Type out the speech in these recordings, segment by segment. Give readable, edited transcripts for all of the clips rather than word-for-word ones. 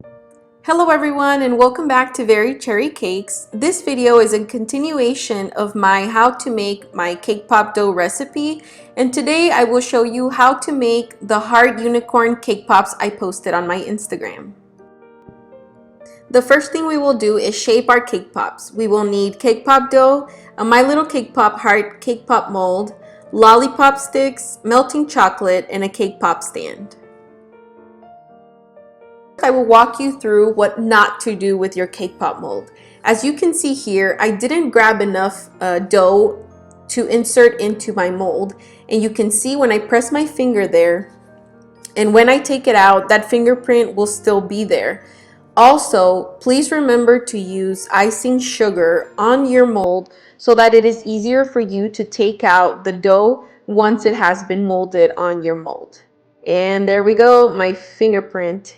Hello everyone and welcome back to Very Cherry Cakes. This video is a continuation of my how to make my cake pop dough recipe, and today I will show you how to make the heart unicorn cake pops I posted on my Instagram. The first thing we will do is shape our cake pops. We will need cake pop dough, a My Little Cake Pop heart cake pop mold, lollipop sticks, melting chocolate, and a cake pop stand. I will walk you through what not to do with your cake pop mold. As you can see here, I didn't grab enough dough to insert into my mold, and you can see when I press my finger there, and when I take it out, that fingerprint will still be there. Also, please remember to use icing sugar on your mold so that it is easier for you to take out the dough once it has been molded on your mold. And there we go, my fingerprint.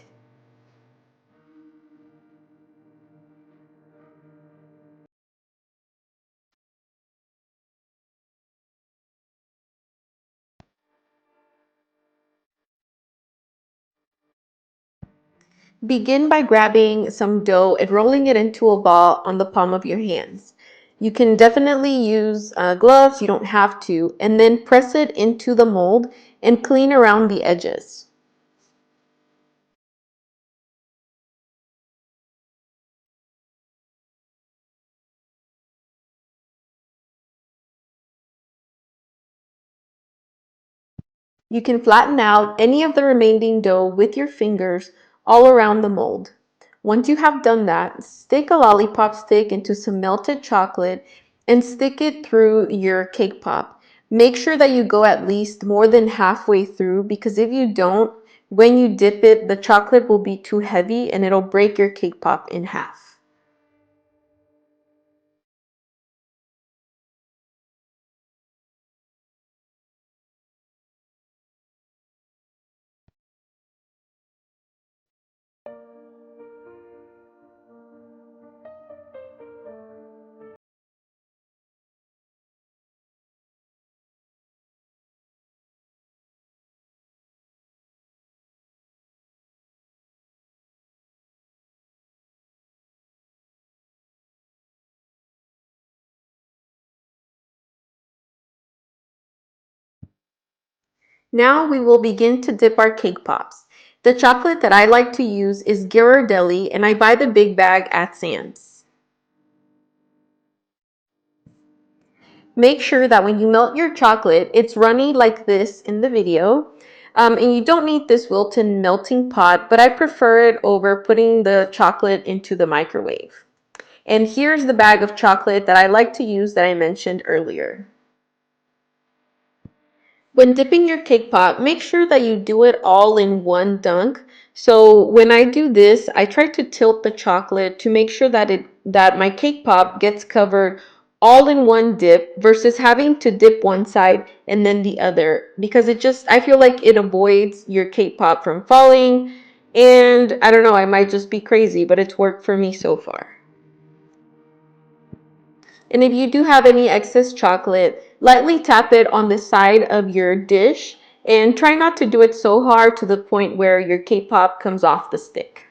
Begin by grabbing some dough and rolling it into a ball on the palm of your hands. You can definitely use gloves, you don't have to, and then press it into the mold and clean around the edges. You can flatten out any of the remaining dough with your fingers all around the mold. Once you have done that, stick a lollipop stick into some melted chocolate and stick it through your cake pop. Make sure that you go at least more than halfway through, because if you don't, when you dip it, the chocolate will be too heavy and it'll break your cake pop in half. Now we will begin to dip our cake pops. The chocolate that I like to use is Ghirardelli, and I buy the big bag at Sam's. Make sure that when you melt your chocolate, it's runny like this in the video. And you don't need this Wilton Melting Pot, but I prefer it over putting the chocolate into the microwave. And here's the bag of chocolate that I like to use that I mentioned earlier. When dipping your cake pop, make sure that you do it all in one dunk. So when I do this, I try to tilt the chocolate to make sure that my cake pop gets covered all in one dip versus having to dip one side and then the other, because I feel like it avoids your cake pop from falling. And I don't know, I might just be crazy, but it's worked for me so far. And if you do have any excess chocolate, lightly tap it on the side of your dish and try not to do it so hard to the point where your cake pop comes off the stick.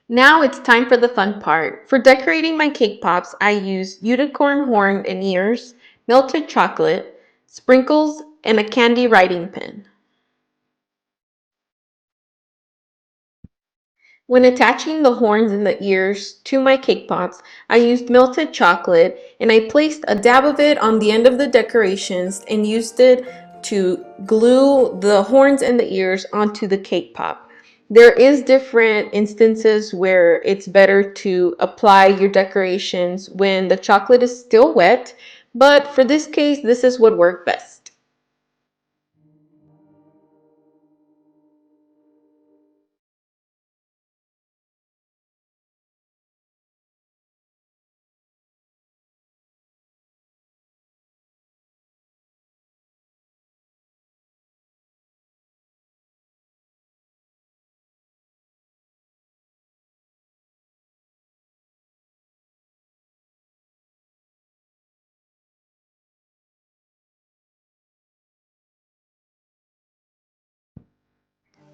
Now it's time for the fun part. For decorating my cake pops, I use unicorn horn and ears, melted chocolate, sprinkles, and a candy writing pen. When attaching the horns and the ears to my cake pops, I used melted chocolate and I placed a dab of it on the end of the decorations and used it to glue the horns and the ears onto the cake pop. There is different instances where it's better to apply your decorations when the chocolate is still wet, but for this case, this is what worked best.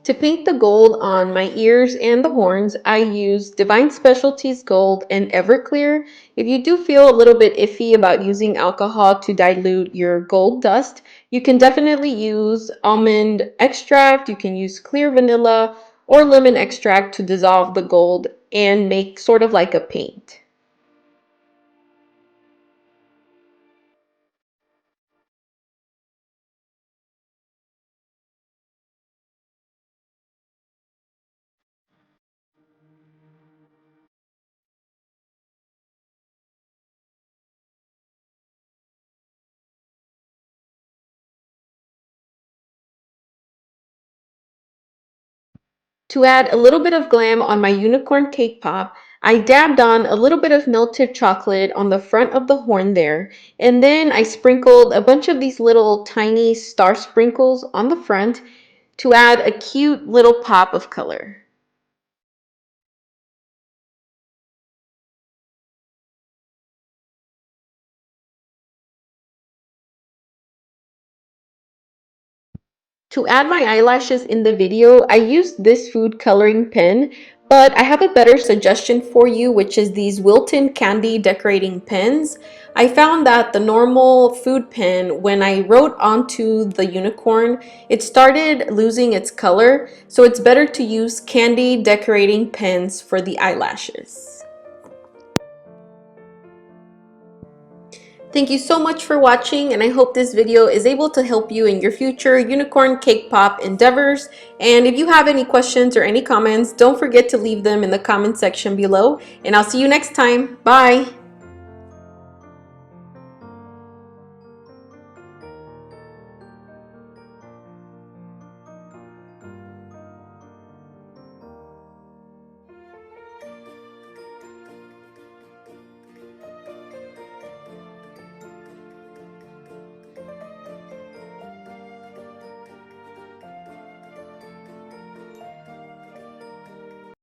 To paint the gold on my ears and the horns, I use Divine Specialties Gold and Everclear. If you do feel a little bit iffy about using alcohol to dilute your gold dust, you can definitely use almond extract, you can use clear vanilla or lemon extract to dissolve the gold and make sort of like a paint. To add a little bit of glam on my unicorn cake pop, I dabbed on a little bit of melted chocolate on the front of the horn there, and then I sprinkled a bunch of these little tiny star sprinkles on the front to add a cute little pop of color. To add my eyelashes in the video, I used this food coloring pen, but I have a better suggestion for you, which is these Wilton candy decorating pens. I found that the normal food pen, when I wrote onto the unicorn, it started losing its color, so it's better to use candy decorating pens for the eyelashes. Thank you so much for watching, and I hope this video is able to help you in your future unicorn cake pop endeavors. And if you have any questions or any comments, don't forget to leave them in the comment section below, and I'll see you next time. Bye!